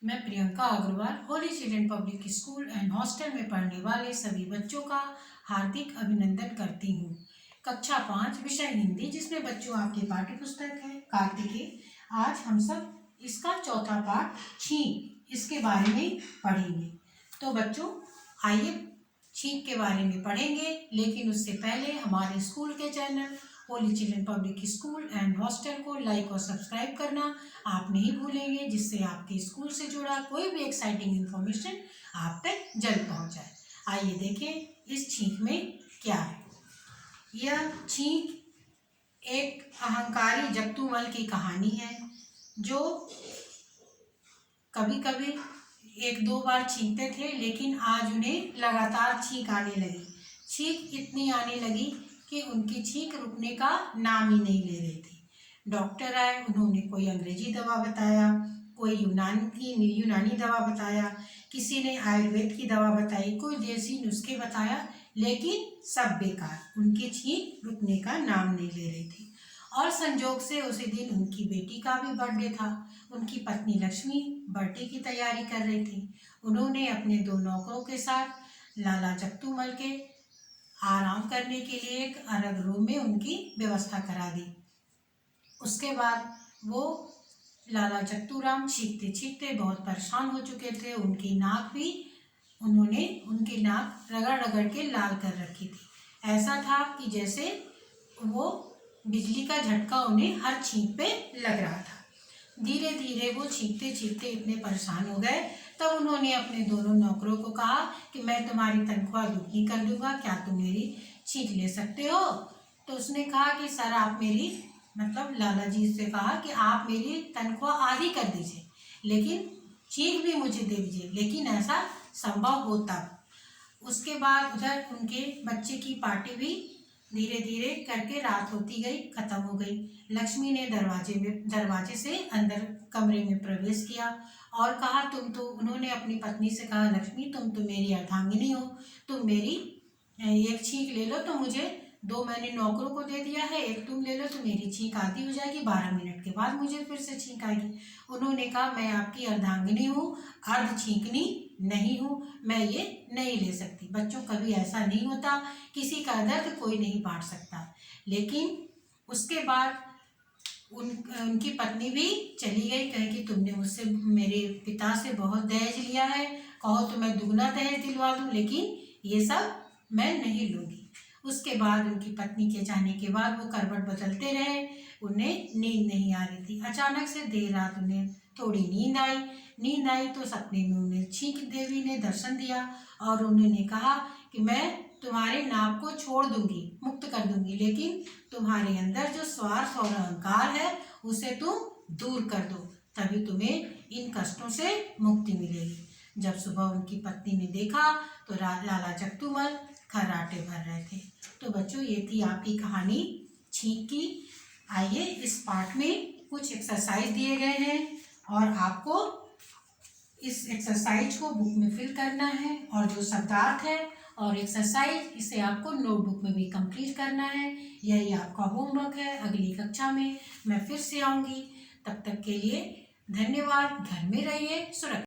मैं Priyanka Agrawal Holy Children Public School and Hostel में पढ़ने वाले सभी बच्चों का हार्दिक अभिनंदन करती हूँ। कक्षा 5 विषय हिंदी, जिसमें बच्चों आपकी पाठ्य पुस्तक है कार्तिकेय। आज हम सब इसका चौथा पाठ छींक, इसके बारे में पढ़ेंगे। तो बच्चों आइए छींक के बारे में पढ़ेंगे, लेकिन उससे पहले हमारे स्कूल के channel Holi Children Public School and hostel को लाइक और सब्सक्राइब करना आप नहीं भूलेंगे, जिससे आपके स्कूल से जुड़ा कोई भी एक्साइटिंग इन्फॉर्मेशन आप तक जल्द पहुंच जाए। आइए देखें इस छींक में क्या है। यह छींक एक अहंकारी जगतूमल की कहानी है, जो कभी कभी 1-2 बार छींकते थे, लेकिन आज उन्हें लगातार छींक आने लगी। छींक इतनी आने लगी कि उनकी छींक रुकने का नाम ही नहीं ले रही थी। डॉक्टर आए, उन्होंने कोई अंग्रेजी दवा बताया, कोई यूनानी दवा बताया, किसी ने आयुर्वेद की दवा बताई, कोई देसी नुस्खे बताया, लेकिन सब बेकार। उनकी छींक रुकने का नाम नहीं ले रही थी। और संजोग से उसी दिन उनकी बेटी का भी बर्थडे था। उनकी पत्नी लक्ष्मी बर्थडे की तैयारी कर रही थी। उन्होंने अपने 2 नौकरों के साथ लाला जगतूमल के आराम करने के लिए एक अलग रूम में उनकी व्यवस्था करा दी। उसके बाद वो लाला जगतूराम छींकते छींकते बहुत परेशान हो चुके थे। उनकी नाक रगड़ रगड़ के लाल कर रखी थी। ऐसा था कि जैसे वो बिजली का झटका उन्हें हर छींक पे लग रहा था। धीरे धीरे वो छींकते छींकते इतने परेशान हो गए, तब उन्होंने अपने दोनों नौकरों को कहा कि मैं तुम्हारी तनख्वाह दुगनी कर दूंगा, क्या तुम मेरी छींक ले सकते हो? तो उसने कहा कि सर आप मेरी लाला जी से कहा कि आप मेरी तनख्वाह आधी कर दीजिए, लेकिन छींक भी मुझे दे दीजिए, लेकिन ऐसा संभव हो तब। उसके बाद उधर उनके बच्चे की पार्टी भी धीरे धीरे करके रात होती गई, खत्म हो गई। लक्ष्मी ने दरवाजे से अंदर कमरे में प्रवेश किया और कहा उन्होंने अपनी पत्नी से कहा, लक्ष्मी तुम तो मेरी अर्धांगिनी हो, तुम मेरी एक छींक ले लो। तो मुझे 2 मैंने नौकरों को दे दिया है, एक तुम ले लो तो मेरी छींक आधी हो जाएगी, 12 मिनट के बाद मुझे फिर से छींक आएगी। उन्होंने कहा मैं आपकी अर्धांगिनी हूँ, अर्ध छींकनी नहीं हूँ, मैं ये नहीं ले सकती। बच्चों कभी ऐसा नहीं होता, किसी का दर्द कोई नहीं बांट सकता। लेकिन उसके बाद उनकी पत्नी भी चली गई, कहे कि तुमने मुझसे मेरे पिता से बहुत दहेज लिया है, कहो तो मैं दुगना दहेज दिलवा दूँ, लेकिन ये सब मैं नहीं लूँगी। उसके बाद उनकी पत्नी के जाने के बाद वो करवट बदलते रहे, उन्हें नींद नहीं आ रही थी। अचानक से देर रात उन्हें थोड़ी नींद आई तो सपने में उन्हें छींक देवी ने दर्शन दिया और उन्होंने कहा कि मैं तुम्हारे नाक को छोड़ दूंगी, मुक्त कर दूंगी, लेकिन तुम्हारे अंदर जो स्वार्थ और अहंकार है उसे तुम दूर कर दो, तभी तुम्हें इन कष्टों से मुक्ति मिलेगी। जब सुबह उनकी पत्नी ने देखा तो लाला जगतूमल खर्राटे भर रहे थे। तो बच्चों ये थी आपकी कहानी छींक की। आइए इस पाठ में कुछ एक्सरसाइज दिए गए हैं और आपको इस एक्सरसाइज को बुक में फिल करना है, और जो शब्दार्थ है और एक्सरसाइज इसे आपको नोटबुक में भी कंप्लीट करना है। यही आपका होमवर्क है। अगली कक्षा में मैं फिर से आऊँगी, तब तक के लिए धन्यवाद। घर में रहिए सुरक्षित।